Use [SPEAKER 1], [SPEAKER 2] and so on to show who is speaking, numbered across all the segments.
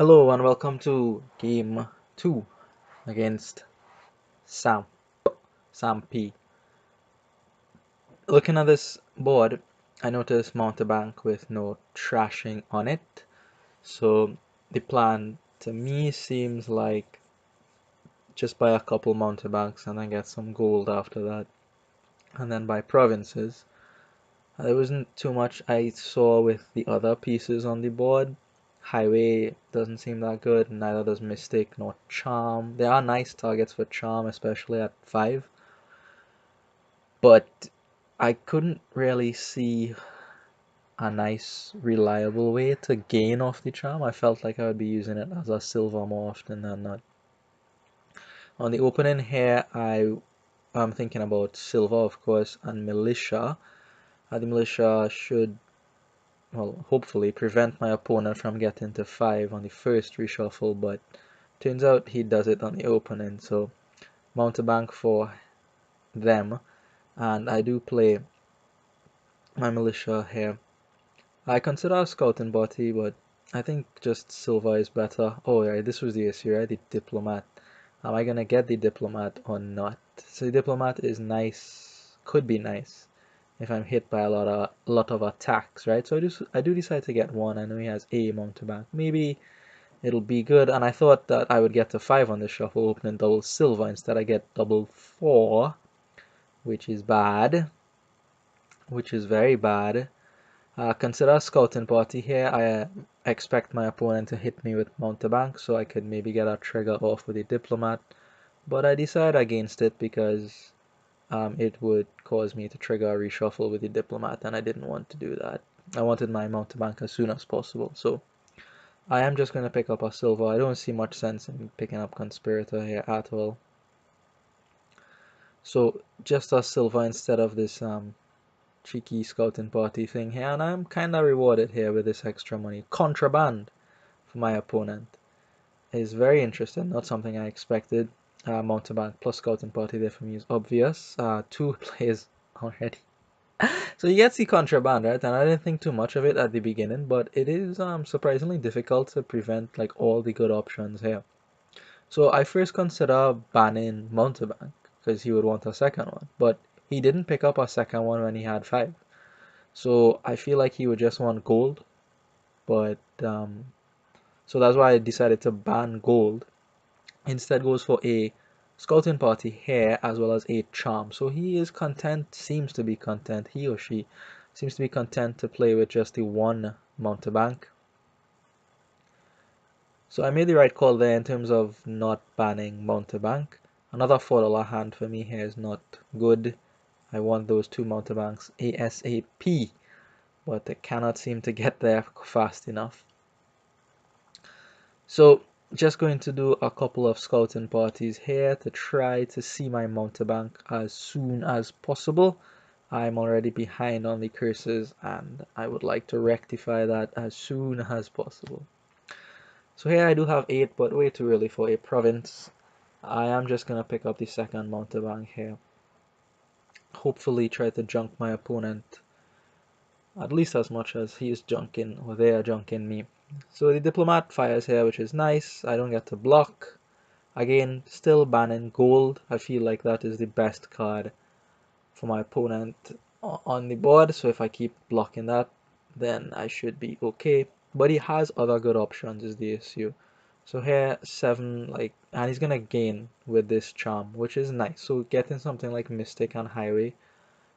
[SPEAKER 1] Hello and welcome to game 2 against SAMP. SAMP. Looking at this board, I noticed mountebank with no trashing on it. So the plan to me seems like just buy a couple mountebanks and then get some gold after that. And then buy provinces. There wasn't too much I saw with the other pieces on the board. Highway doesn't seem that good, neither does Mystic nor Charm. There are nice targets for Charm, especially at 5, but I couldn't really see a nice, reliable way to gain off the Charm. I felt like I would be using it as a silver more often than not. On the opening here, I am thinking about silver, of course, and militia. The militia should, well, hopefully prevent my opponent from getting to 5 on the first reshuffle, but turns out he does it on the opening, so mountebank for them. And I do play my militia here. I consider a scouting body, but I think just silver is better. Oh yeah, this was the issue, right? The diplomat. Am I gonna get the diplomat or not? So the diplomat is nice, could be nice if I'm hit by a lot of attacks, right? So I do decide to get one. I know he has a mountebank. Maybe it'll be good. And I thought that I would get to 5 on the shuffle, opening double silver. Instead, I get double 4, which is bad, which is very bad. Consider a scouting party here. I expect my opponent to hit me with mountebank, so I could maybe get a trigger off with a diplomat. But I decided against it because it would cause me to trigger a reshuffle with the diplomat, and I didn't want to do that. I wanted my mountebank as soon as possible, so I am just going to pick up a silver. I don't see much sense in picking up conspirator here at all. So just a silver instead of this cheeky scouting party thing here, and I'm kind of rewarded here with this extra money. Contraband for my opponent is very interesting, not something I expected. Mountebank plus scouting party there for me is obvious. 2 plays already. So you get the contraband, right? And I didn't think too much of it at the beginning, but it is surprisingly difficult to prevent like all the good options here. So I first consider banning mountebank because he would want a second one, but he didn't pick up a second one when he had 5. So I feel like he would just want gold, but so that's why I decided to ban gold. Instead goes for a scouting party here as well as a charm. So he is content, seems to be content, he or she seems to be content to play with just the one mountebank. So I made the right call there in terms of not banning mountebank. Another $4 hand for me here is not good. I want those 2 mountebanks ASAP, but I cannot seem to get there fast enough. So just going to do a couple of scouting parties here to try to see my mountebank as soon as possible. I'm already behind on the curses and I would like to rectify that as soon as possible. So here I do have 8, but way too early for a province. I am just going to pick up the second mountebank here. Hopefully try to junk my opponent at least as much as he is junking or they are junking me. So the diplomat fires here, which is nice. I don't get to block. Again, still banning gold. I feel like that is the best card for my opponent on the board. So if I keep blocking that, then I should be okay. But he has other good options is the issue. So here 7, like, and he's gonna gain with this charm, which is nice. So getting something like Mystic and Highway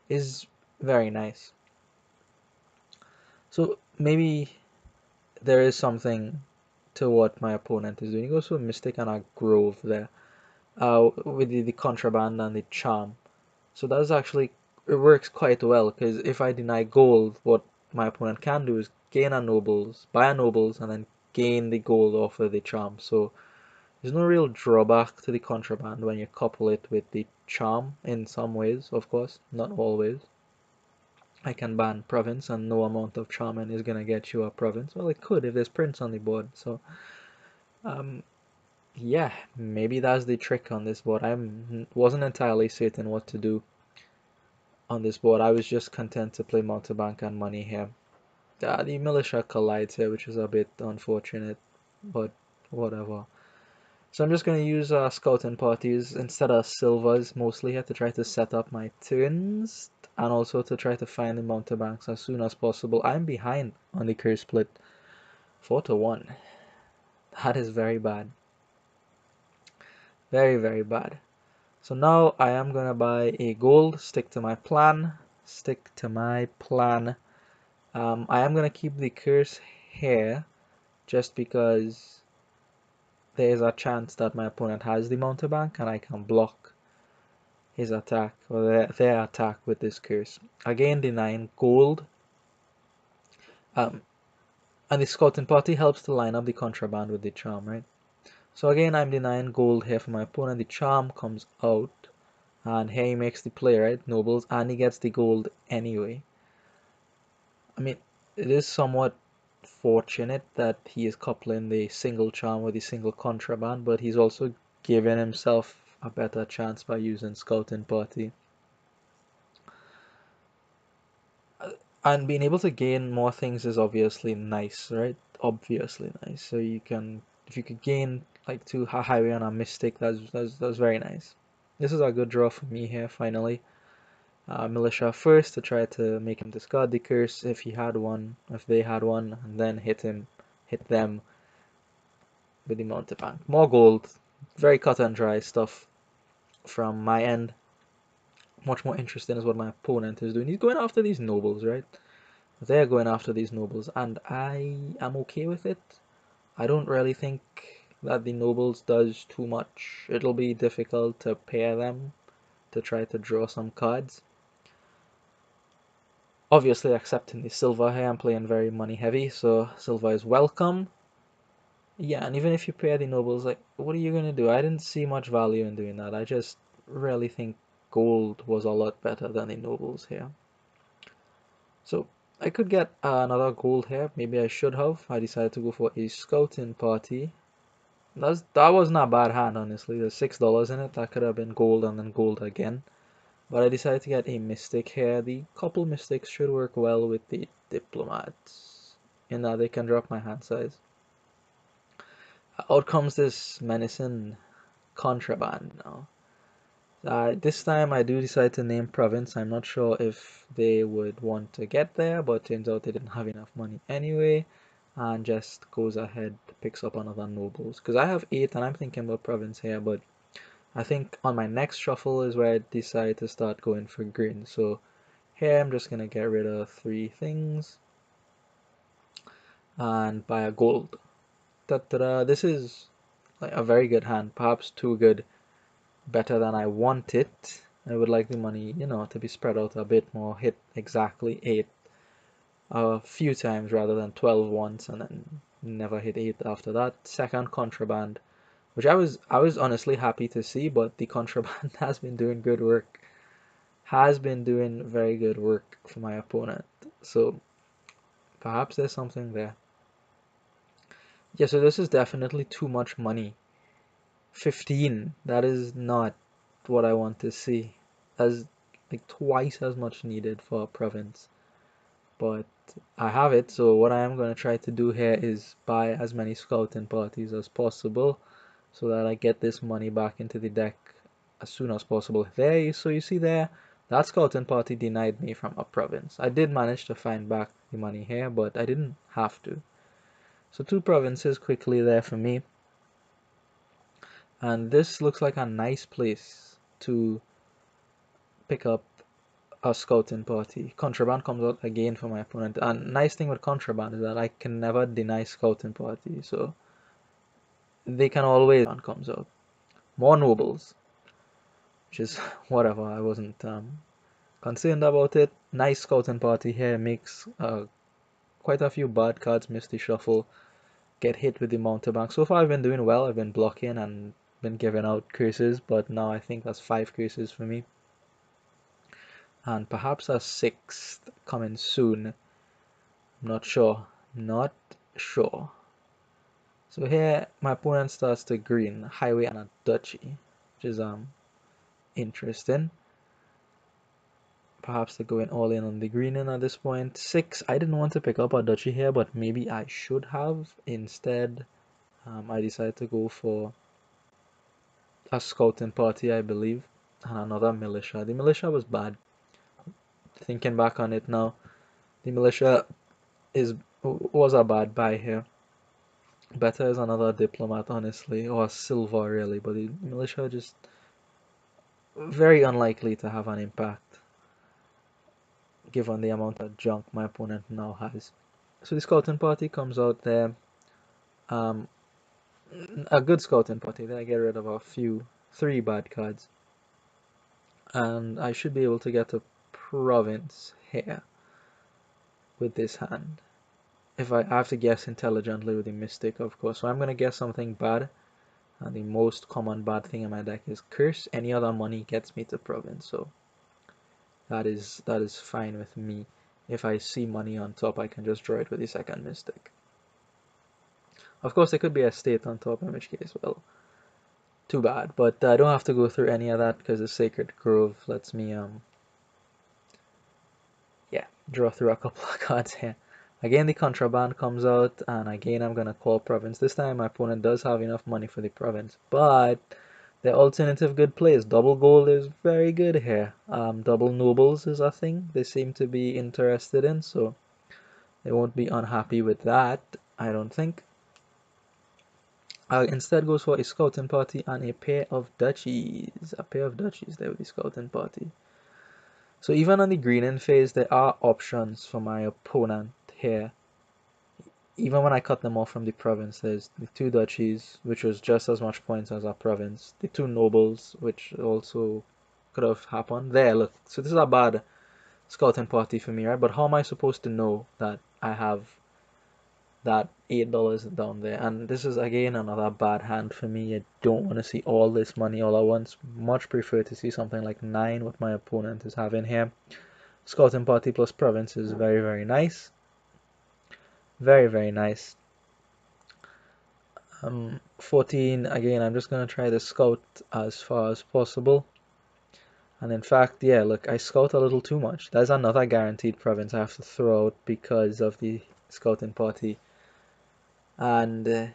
[SPEAKER 1] is very nice. So maybe there is something to what my opponent is doing. He goes for Mystic and a Grove there, with the Contraband and the Charm. So that's actually, it works quite well, because if I deny gold, what my opponent can do is gain a Nobles, buy a Nobles, and then gain the gold off of the Charm. So there's no real drawback to the Contraband when you couple it with the Charm in some ways, of course, not always. I can ban province and no amount of charming is gonna get you a province. Well, it could if there's prince on the board. So, um, yeah, maybe that's the trick on this board. I wasn't entirely certain what to do on this board. I was just content to play mountebank and money here. The militia collides here, which is a bit unfortunate. but whatever. So I'm just going to use scouting parties instead of silvers mostly here to try to set up my turns and also to try to find the mountebanks as soon as possible. I'm behind on the curse split 4-1. That is very bad. Very, very bad. So now I am going to buy a gold, stick to my plan, stick to my plan. I am going to keep the curse here just because there is a chance that my opponent has the mountebank and I can block his attack or their attack with this curse. Again, denying gold. Um, and the scouting party helps to line up the contraband with the charm, right? So again, I'm denying gold here for my opponent. The charm comes out, and here he makes the play, right? Nobles, and he gets the gold anyway. I mean, it is somewhat fortunate that he is coupling the single charm with the single contraband, but he's also giving himself a better chance by using scouting party. And being able to gain more things is obviously nice, right? Obviously nice. So you can, if you could gain like two highway on a mystic, that's very nice. This is a good draw for me here. Finally, militia first to try to make him discard the curse if he had one, if they had one, and then hit them with the mountebank. More gold, very cut and dry stuff from my end. Much more interesting is what my opponent is doing. He's going after these nobles, right? They're going after these nobles, and I am okay with it. I don't really think that the nobles does too much. It'll be difficult to pair them to try to draw some cards. Obviously, accepting the silver here, I'm playing very money heavy, so silver is welcome. Yeah, and even if you pair the nobles, like, what are you gonna do? I didn't see much value in doing that. I just really think gold was a lot better than the nobles here. So I could get another gold here. Maybe I should have. I decided to go for a scouting party. That wasn't a bad hand, honestly. There's $6 in it. That could have been gold and then gold again. But I decided to get a mystic here. The couple mystics should work well with the diplomats in that they can drop my hand size. Out comes this menacing contraband now. This time I do decide to name province. I'm not sure if they would want to get there, but turns out they didn't have enough money anyway, and just goes ahead, picks up another nobles. Because I have 8 and I'm thinking about province here, but I think on my next shuffle is where I decide to start going for green. So here I'm just gonna get rid of 3 things and buy a gold. Ta-da! This is like a very good hand, perhaps too good, better than I want it. I would like the money, to be spread out a bit more, hit exactly 8 a few times rather than 12 once and then never hit 8 after that. Second, contraband, which I was honestly happy to see, but the contraband has been doing good work. Has been doing very good work for my opponent. So perhaps there's something there. Yeah, so this is definitely too much money. 15. That is not what I want to see. That's like twice as much needed for a province. But I have it, so what I am going to try to do here is buy as many scouting parties as possible so that I get this money back into the deck as soon as possible. So you see there, that scouting party denied me from a province. I did manage to find back the money here, but I didn't have to. So 2 provinces quickly there for me. And this looks like a nice place to pick up a scouting party. Contraband comes out again for my opponent. And nice thing with contraband is that I can never deny scouting party. So they can always comes out. More nobles, which is whatever. I wasn't concerned about it. Nice scouting party here makes quite a few bad cards miss the shuffle. Get hit with the mountebank. So far I've been doing well. I've been blocking and been giving out curses, but now I think that's 5 curses for me. And perhaps a 6th coming soon. I'm not sure. Not sure. So here my opponent starts to green, highway and a duchy, which is interesting. Perhaps they're going all in on the greening at this point. 6, I didn't want to pick up a duchy here, but maybe I should have. Instead, I decided to go for a scouting party, I believe, and another militia. The militia was bad. Thinking back on it now, the militia is was a bad buy here. Better is another diplomat, honestly, or a silver, really, but the militia just very unlikely to have an impact given the amount of junk my opponent now has. So the scouting party comes out there. Um, a good scouting party. Then I get rid of a few, three bad cards, and I should be able to get a province here with this hand. If I have to guess intelligently with the mystic, of course. So I'm gonna guess something bad, and the most common bad thing in my deck is curse. Any other money gets me to province, so that is fine with me. If I see money on top, I can just draw it with the second mystic. Of course, there could be a state on top, in which case, well, too bad. But I don't have to go through any of that because the Sacred Grove lets me, yeah, draw through a couple of cards here. Again, the Contraband comes out, and again, I'm going to call province. This time, my opponent does have enough money for the province, but the alternative good plays. Double gold is very good here. Double nobles is a thing they seem to be interested in, so they won't be unhappy with that, I don't think. Instead goes for a scouting party and a pair of duchies. A pair of duchies there with the scouting party. So even on the greening phase, there are options for my opponent here. Even when I cut them off from the province, there's the two duchies, which was just as much points as our province. The two nobles, which also could have happened. There, look. So this is a bad scouting party for me, right? But how am I supposed to know that I have that $8 down there? And this is again another bad hand for me. I don't want to see all this money all at once. Much prefer to see something like 9, what my opponent is having here. Scouting party plus province is very, very nice. Very, very nice. 14, again, I'm just going to try to scout as far as possible. And in fact, yeah, look, I scout a little too much. There's another guaranteed province I have to throw out because of the scouting party. And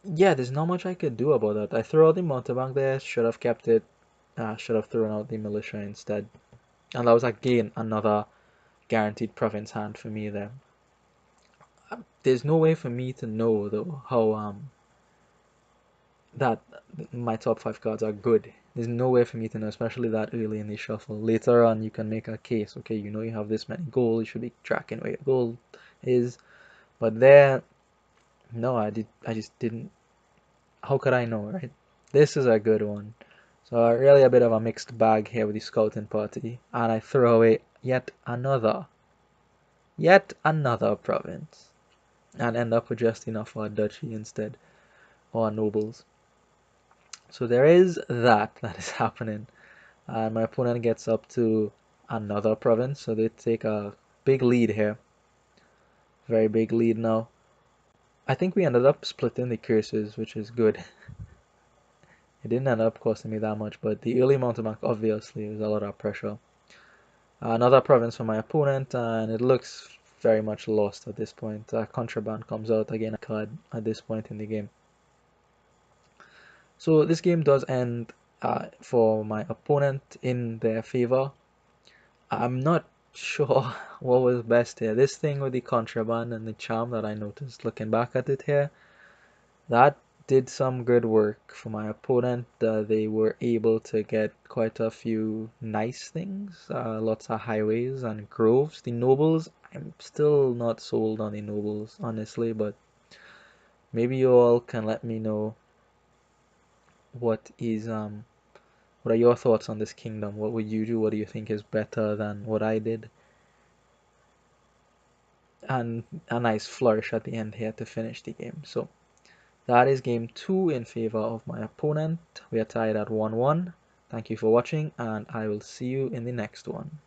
[SPEAKER 1] yeah, there's not much I could do about that. I throw out the mountebank there, should have kept it, should have thrown out the militia instead. And that was again another guaranteed province hand for me there. There's no way for me to know though how that my top 5 cards are good. There's no way for me to know, especially that early in the shuffle. Later on, you can make a case. Okay, you know you have this many gold, you should be tracking where your gold is. But there, no, I just didn't. How could I know, right? This is a good one. So really a bit of a mixed bag here with the scouting party, and I throw away yet another province, and end up with just enough for a duchy instead, or nobles. So there is that is happening. And my opponent gets up to another province, so they take a big lead here. Very big lead now. I think we ended up splitting the curses, which is good. It didn't end up costing me that much, but the early mountebank obviously was a lot of pressure. Another province for my opponent, and it looks very much lost at this point. Contraband comes out again, a card at this point in the game. So this game does end for my opponent in their favor. I'm not sure what was best here. This thing with the contraband and the charm that I noticed looking back at it here, that did some good work for my opponent. They were able to get quite a few nice things, lots of highways and groves. The nobles, I'm still not sold on the nobles, honestly, but maybe you all can let me know what is what are your thoughts on this kingdom? What would you do? What do you think is better than what I did? And a nice flourish at the end here to finish the game. So that is game 2 in favor of my opponent. We are tied at 1-1. Thank you for watching, and I will see you in the next one.